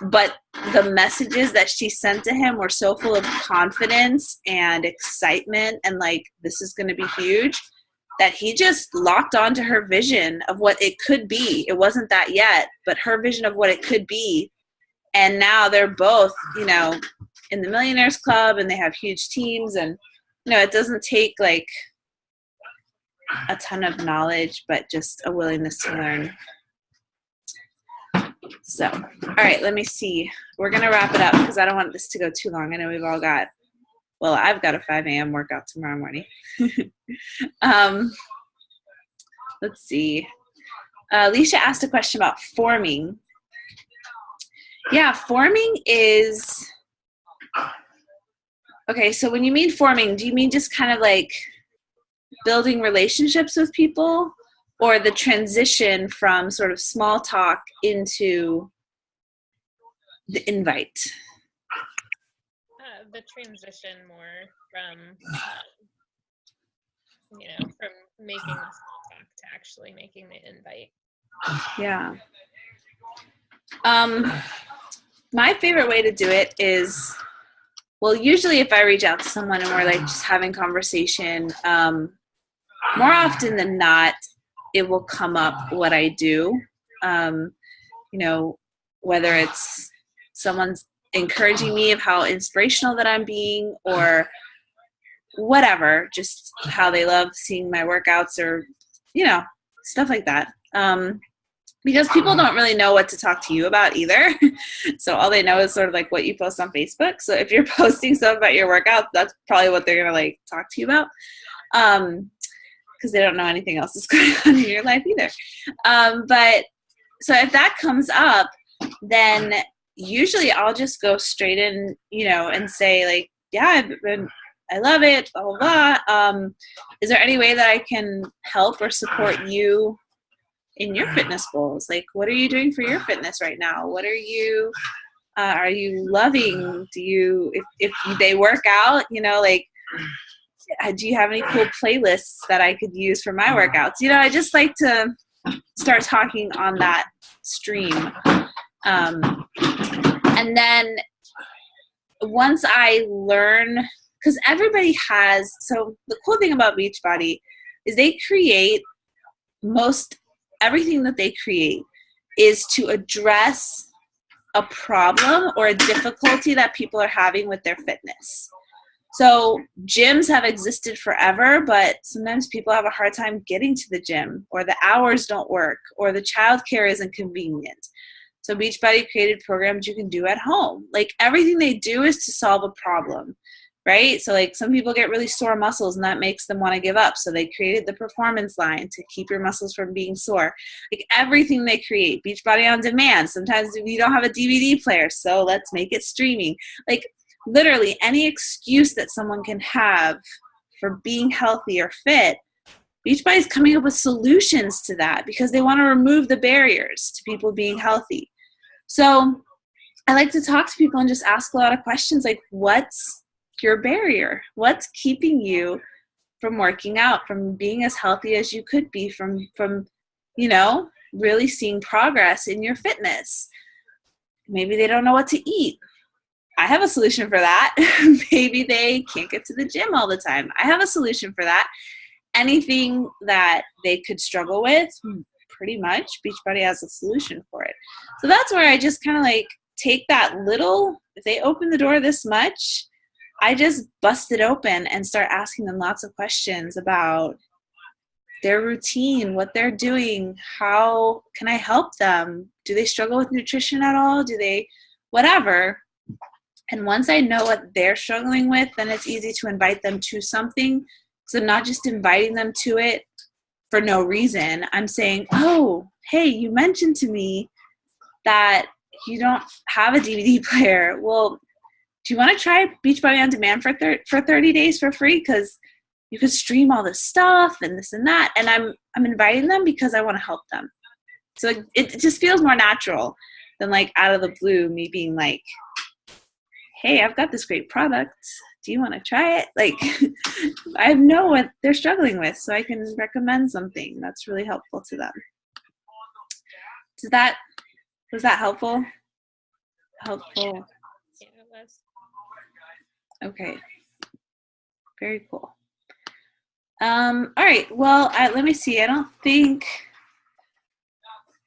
But the messages that she sent to him were so full of confidence and excitement and like, this is going to be huge, that he just locked onto her vision of what it could be. It wasn't that yet, but her vision of what it could be. And now they're both, in the Millionaires Club, and they have huge teams. And, it doesn't take like a ton of knowledge, but just a willingness to learn. So, all right, let me see. We're going to wrap it up because I don't want this to go too long. I know we've all got, well, I've got a 5 a.m. workout tomorrow morning. Let's see. Alicia asked a question about forming. Yeah, forming is, okay, so when you mean forming, do you mean just kind of like building relationships with people? Or the transition from sort of small talk into the invite? The transition more from, from making the small talk to actually making the invite. Yeah. My favorite way to do it is, well, usually if I reach out to someone and we're like just having conversation, more often than not, it will come up what I do, whether it's someone's encouraging me of how inspirational that I'm being or whatever, just how they love seeing my workouts or, stuff like that. Because people don't really know what to talk to you about either. So all they know is sort of like what you post on Facebook. So if you're posting stuff about your workouts, that's probably what they're going to like talk to you about. Because they don't know anything else that's going on in your life either. But so if that comes up, then usually I'll just go straight in, and say like, yeah, I love it, blah, blah, blah. Is there any way that I can help or support you in your fitness goals? Like, what are you doing for your fitness right now? What are you loving? If they work out, like, do you have any cool playlists that I could use for my workouts? I just like to start talking on that stream. And then once I learn, because everybody has, so the cool thing about Beachbody is they create everything that they create is to address a problem or a difficulty that people are having with their fitness. So gyms have existed forever, but sometimes people have a hard time getting to the gym, or the hours don't work, or the childcare isn't convenient. So Beachbody created programs you can do at home. Like, everything they do is to solve a problem, right? So like, some people get really sore muscles and that makes them want to give up. So they created the performance line to keep your muscles from being sore. Like, everything they create, Beachbody on Demand. Sometimes we don't have a DVD player, so let's make it streaming. Like, literally any excuse that someone can have for being healthy or fit, Beachbody is coming up with solutions to that because they want to remove the barriers to people being healthy. So I like to talk to people and just ask a lot of questions like, what's your barrier? What's keeping you from working out, from being as healthy as you could be, from really seeing progress in your fitness? Maybe they don't know what to eat. I have a solution for that. Maybe they can't get to the gym all the time. I have a solution for that. Anything that they could struggle with, pretty much, Beachbody has a solution for it. So that's where I just kind of like take that little, if they open the door this much, I just bust it open and start asking them lots of questions about their routine, what they're doing, how can I help them? Do they struggle with nutrition at all? Do they, whatever. And once I know what they're struggling with, then it's easy to invite them to something. So I'm not just inviting them to it for no reason. I'm saying, oh, hey, you mentioned to me that you don't have a DVD player. Well, do you want to try Beachbody On Demand for 30 days for free? Because you could stream all this stuff and this and that. And I'm inviting them because I want to help them. So it just feels more natural than like out of the blue me being like, hey, I've got this great product. Do you want to try it? Like, I know what they're struggling with, so I can recommend something that's really helpful to them. Was that helpful? Helpful. Yeah, it was. Okay. Very cool. All right. Well, let me see. I don't think.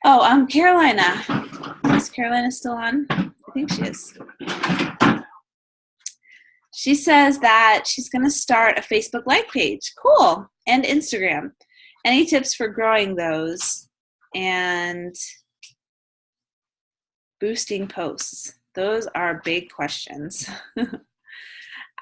Oh, Carolina. Is Carolina still on? I think she is. She says that she's going to start a Facebook like page. Cool. And Instagram. Any tips for growing those and boosting posts? Those are big questions.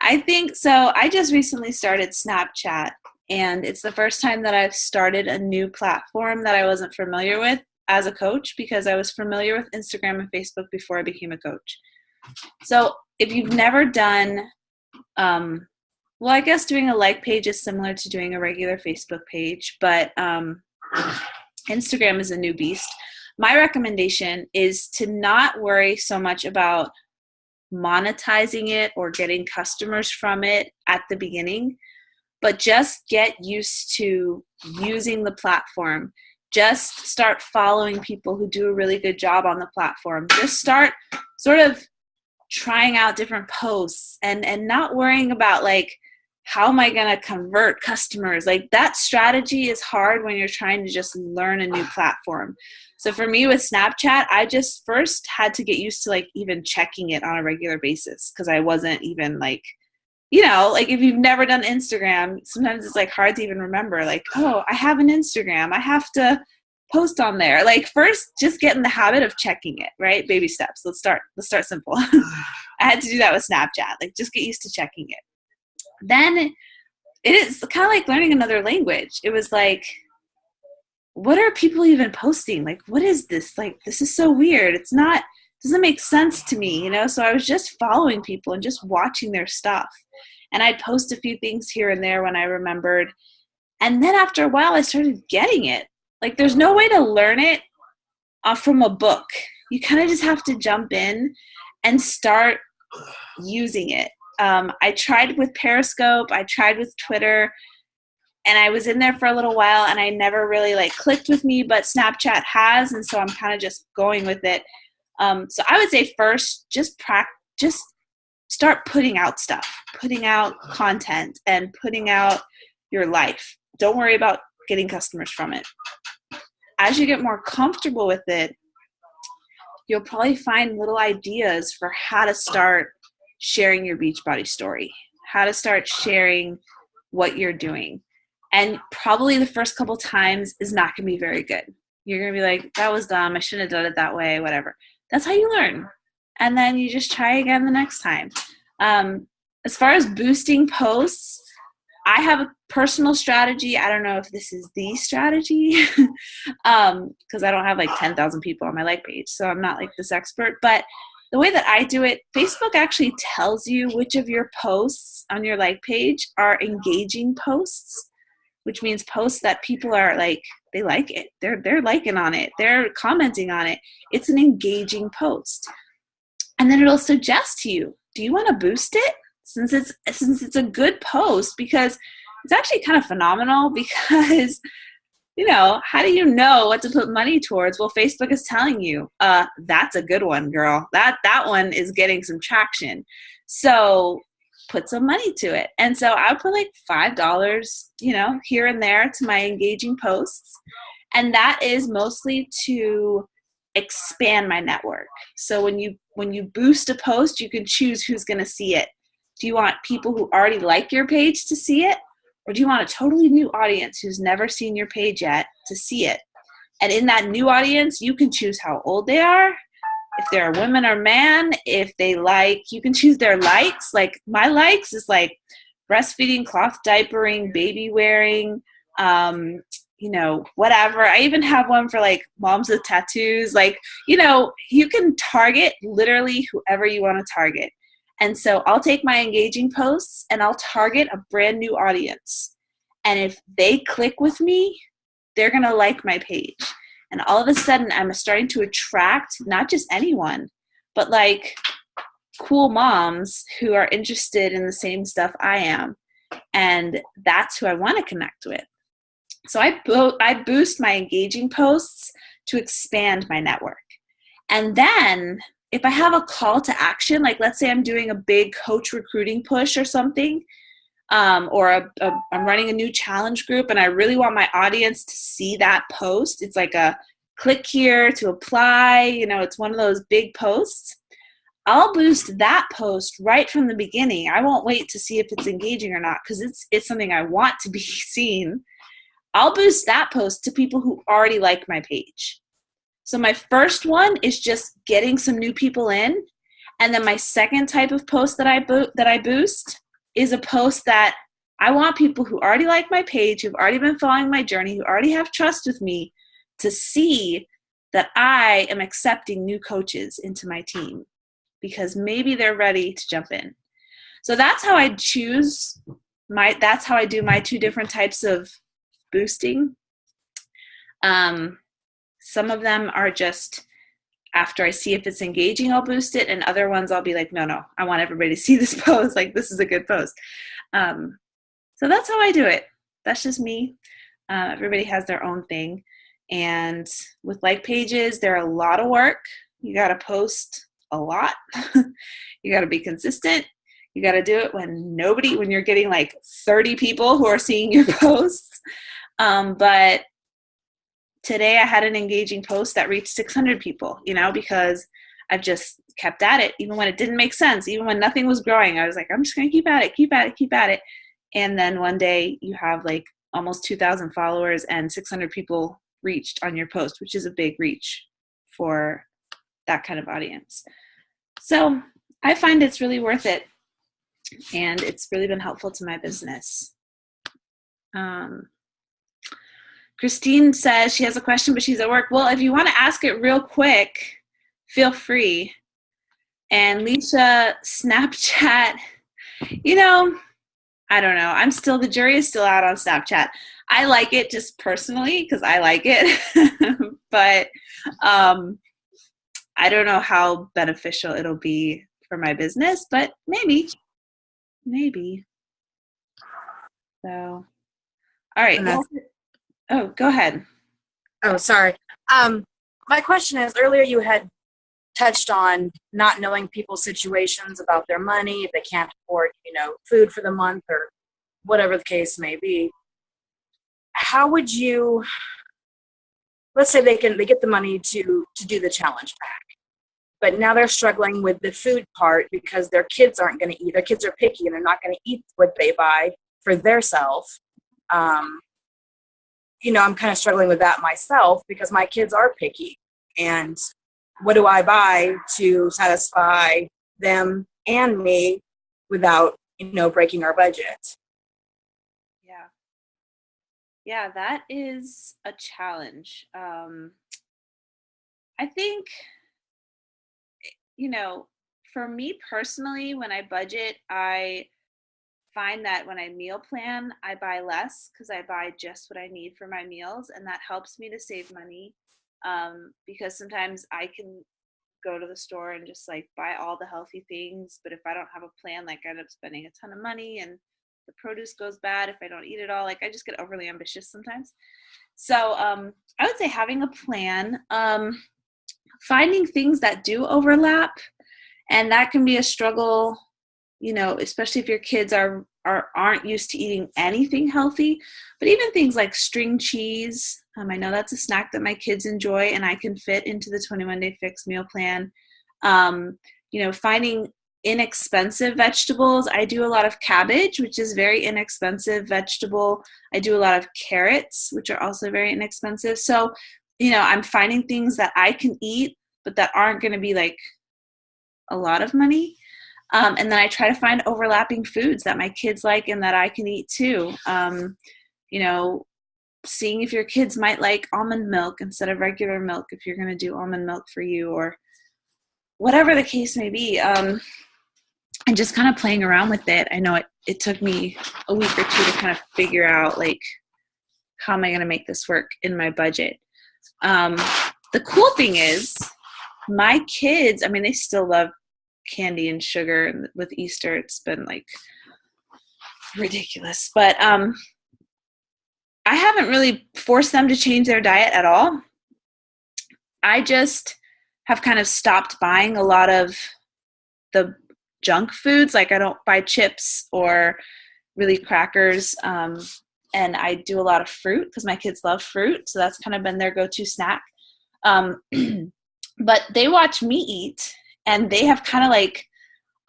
I think so. I just recently started Snapchat, and it's the first time that I've started a new platform that I wasn't familiar with as a coach, because I was familiar with Instagram and Facebook before I became a coach. So if you've never done well, I guess doing a like page is similar to doing a regular Facebook page, but Instagram is a new beast. My recommendation is to not worry so much about monetizing it or getting customers from it at the beginning, but just get used to using the platform. Just start following people who do a really good job on the platform. Just start sort of trying out different posts and not worrying about like, how am I going to convert customers? Like, that strategy is hard when you're trying to just learn a new platform. So for me with Snapchat, I just first had to get used to like even checking it on a regular basis, because I wasn't even like, like if you've never done Instagram, sometimes it's like hard to even remember like, oh, I have an Instagram. I have to post on there. Like, first, just get in the habit of checking it, right? Baby steps. Let's start simple. I had to do that with Snapchat. Like, just get used to checking it. Then it is kind of like learning another language. It was like, what are people even posting? Like, what is this? Like, this is so weird. Doesn't make sense to me, So I was just following people and just watching their stuff. And I'd post a few things here and there when I remembered. And then after a while, I started getting it. Like, there's no way to learn it from a book. You kind of just have to jump in and start using it. I tried with Periscope. I tried with Twitter. And I was in there for a little while, and I never really like clicked with me, but Snapchat has, and so I'm kind of just going with it. So I would say first, just start putting out stuff, putting out content, and putting out your life. Don't worry about getting customers from it. As you get more comfortable with it, you'll probably find little ideas for how to start sharing your Beachbody story, how to start sharing what you're doing. And probably the first couple times is not going to be very good. You're going to be like, that was dumb. I shouldn't have done it that way, whatever. That's how you learn. And then you just try again the next time. As far as boosting posts, I have a personal strategy. I don't know if this is the strategy because I don't have like 10,000 people on my like page. So I'm not like this expert. But the way that I do it, Facebook actually tells you which of your posts on your like page are engaging posts, which means posts that people are like, they like it. They're liking on it. They're commenting on it. It's an engaging post. And then it'll suggest to you, do you want to boost it? Since it's a good post, because it's actually kind of phenomenal because, you know, how do you know what to put money towards? Well, Facebook is telling you, that's a good one, girl. That one is getting some traction. So put some money to it. And so I would put like $5, you know, here and there to my engaging posts. And that is mostly to expand my network. So when you boost a post, you can choose who's going to see it. Do you want people who already like your page to see it? Or do you want a totally new audience who's never seen your page yet to see it? And in that new audience, you can choose how old they are, if they're a woman or man, if they like, you can choose their likes. Like my likes is like breastfeeding, cloth diapering, baby wearing, you know, whatever. I even have one for like moms with tattoos. Like, you know, you can target literally whoever you want to target. And so I'll take my engaging posts and I'll target a brand new audience. And if they click with me, they're going to like my page. And all of a sudden I'm starting to attract not just anyone, but like cool moms who are interested in the same stuff I am. And that's who I want to connect with. So I boost my engaging posts to expand my network. And then if I have a call to action, like let's say I'm doing a big coach recruiting push or something, or I'm running a new challenge group and I really want my audience to see that post. It's like a click here to apply, you know, it's one of those big posts. I'll boost that post right from the beginning. I won't wait to see if it's engaging or not because it's something I want to be seen. I'll boost that post to people who already like my page. So my first one is just getting some new people in. And then my second type of post that I boost is a post that I want people who already like my page, who've already been following my journey, who already have trust with me to see that I am accepting new coaches into my team because maybe they're ready to jump in. So that's how I that's how I do my two different types of boosting. Some of them are just after I see if it's engaging, I'll boost it. And other ones I'll be like, no, I want everybody to see this post. Like, this is a good post. So that's how I do it. That's just me. Everybody has their own thing. And with like pages, they're a lot of work. You got to post a lot. You got to be consistent. You got to do it when you're getting like 30 people who are seeing your posts. But today I had an engaging post that reached 600 people, you know, because I've just kept at it. Even when it didn't make sense, even when nothing was growing, I was like, I'm just going to keep at it. And then one day you have like almost 2,000 followers and 600 people reached on your post, which is a big reach for that kind of audience. So I find it's really worth it. And it's really been helpful to my business. Christine says she has a question, but she's at work. Well, if you want to ask it real quick, feel free. And Leisha, Snapchat, you know, I don't know. The jury is still out on Snapchat. I like it just personally because I like it. But I don't know how beneficial it'll be for my business, but maybe. So, all right. Oh, go ahead. Oh, sorry. My question is, earlier you had touched on not knowing people's situations about their money, if they can't afford, food for the month or whatever the case may be. How would you, let's say they get the money to do the challenge pack, but now they're struggling with the food part because their kids aren't going to eat. Their kids are picky and they're not going to eat what they buy for their self. I'm kind of struggling with that myself because my kids are picky. And what do I buy to satisfy them and me without, breaking our budget? Yeah. Yeah, that is a challenge. I think, for me personally, when I budget, I find that when I meal plan, I buy less because I buy just what I need for my meals, and that helps me to save money. Because sometimes I can go to the store and just like buy all the healthy things, but if I don't have a plan, like I end up spending a ton of money and the produce goes bad if I don't eat it all. Like I just get overly ambitious sometimes. So I would say having a plan, finding things that do overlap, and that can be a struggle, especially if your kids aren't used to eating anything healthy. But even things like string cheese, I know that's a snack that my kids enjoy and I can fit into the 21 Day Fix meal plan. Finding inexpensive vegetables. I do a lot of cabbage, which is very inexpensive vegetable. I do a lot of carrots, which are also very inexpensive. So, I'm finding things that I can eat, but that aren't going to be like a lot of money. And then I try to find overlapping foods that my kids like and that I can eat too. Seeing if your kids might like almond milk instead of regular milk, if you're going to do almond milk for you, or whatever the case may be. And just kind of playing around with it. I know it took me a week or two to kind of figure out, like, how am I going to make this work in my budget? The cool thing is my kids, they still love candy and sugar, and with Easter it's been like ridiculous, but I haven't really forced them to change their diet at all. I just have kind of stopped buying a lot of the junk foods. Like I don't buy chips or really crackers, and I do a lot of fruit because my kids love fruit, so that's kind of been their go-to snack. But they watch me eat, and they have kind of like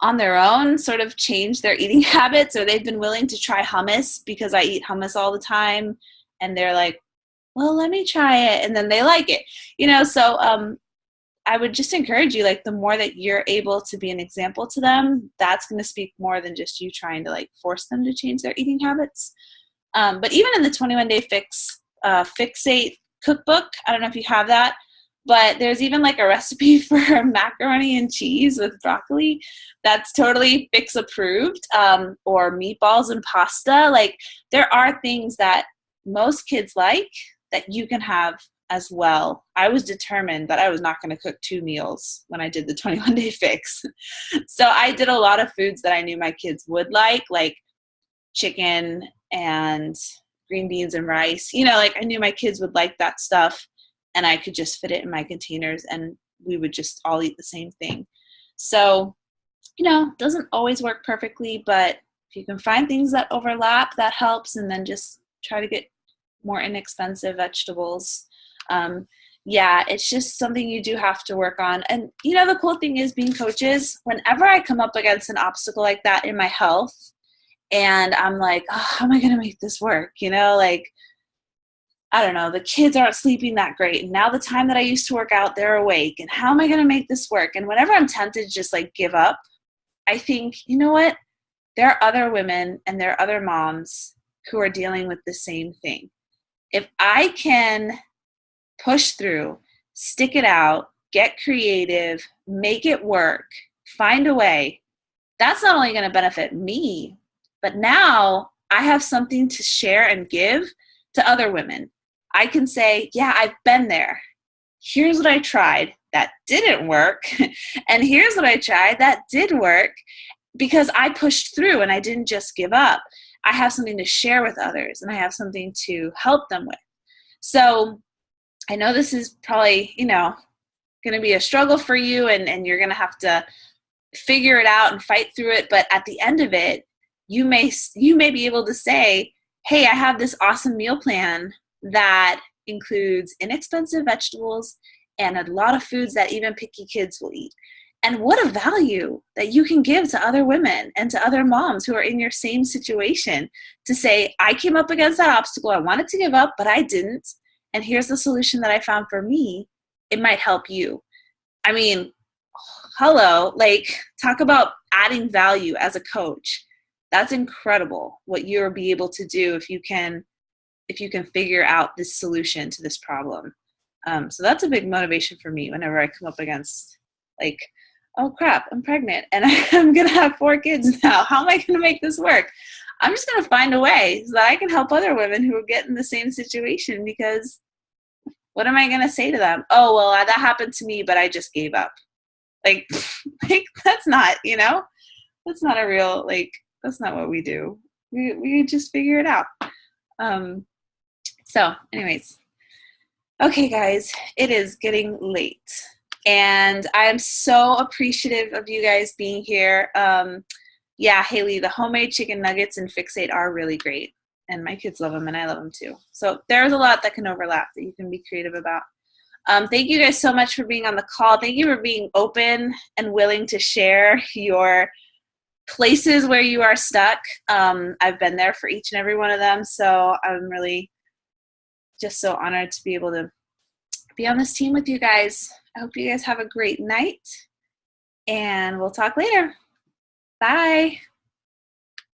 on their own sort of changed their eating habits, or they've been willing to try hummus because I eat hummus all the time, and they're like, well, let me try it, and then they like it, so I would just encourage you, like, the more that you're able to be an example to them, that's going to speak more than just you trying to like force them to change their eating habits. But even in the 21 Day Fix Fixate cookbook, I don't know if you have that, but there's even like a recipe for macaroni and cheese with broccoli that's totally Fix approved, or meatballs and pasta. Like there are things that most kids like that you can have as well. I was determined that I was not going to cook 2 meals when I did the 21 Day Fix. So I did a lot of foods that I knew my kids would like chicken and green beans and rice. Like I knew my kids would like that stuff, and I could just fit it in my containers and we would just all eat the same thing. So, it doesn't always work perfectly, but if you can find things that overlap, that helps. And then just try to get more inexpensive vegetables. It's just something you do have to work on. And, the cool thing is being coaches, whenever I come up against an obstacle like that in my health, and I'm like, oh, how am I going to make this work? I don't know, the kids aren't sleeping that great. And now the time that I used to work out, they're awake. And how am I going to make this work? And whenever I'm tempted to just like give up, I think, you know what? There are other women and there are other moms who are dealing with the same thing. If I can push through, stick it out, get creative, make it work, find a way, that's not only going to benefit me, But now I have something to share and give to other women. I can say, yeah, I've been there. Here's what I tried that didn't work. And here's what I tried that did work, because I pushed through and I didn't just give up. I have something to share with others, and I have something to help them with. So I know this is probably, going to be a struggle for you, and you're going to have to figure it out and fight through it. But at the end of it, you may be able to say, hey, I have this awesome meal plan that includes inexpensive vegetables and a lot of foods that even picky kids will eat. And what a value that you can give to other women and to other moms who are in your same situation, to say, I came up against that obstacle. I wanted to give up, but I didn't. And here's the solution that I found for me. It might help you. I mean, hello, talk about adding value as a coach. That's incredible what you'll be able to do if you can figure out this solution to this problem. So that's a big motivation for me whenever I come up against oh crap, I'm pregnant and I'm going to have 4 kids now. How am I going to make this work? I'm just going to find a way so that I can help other women who are getting in the same situation, because what am I going to say to them? Oh, well, that happened to me, but I just gave up. That's not, that's not a real, that's not what we do. We just figure it out. So anyways, okay, guys, it is getting late. And I am so appreciative of you guys being here. Yeah, Haley, the homemade chicken nuggets and Fix8 are really great. And my kids love them, and I love them too. So there's a lot that can overlap that you can be creative about. Thank you guys so much for being on the call. Thank you for being open and willing to share your places where you are stuck. I've been there for each and every one of them. So I'm really just so honored to be able to be on this team with you guys. I hope you guys have a great night, and we'll talk later. Bye.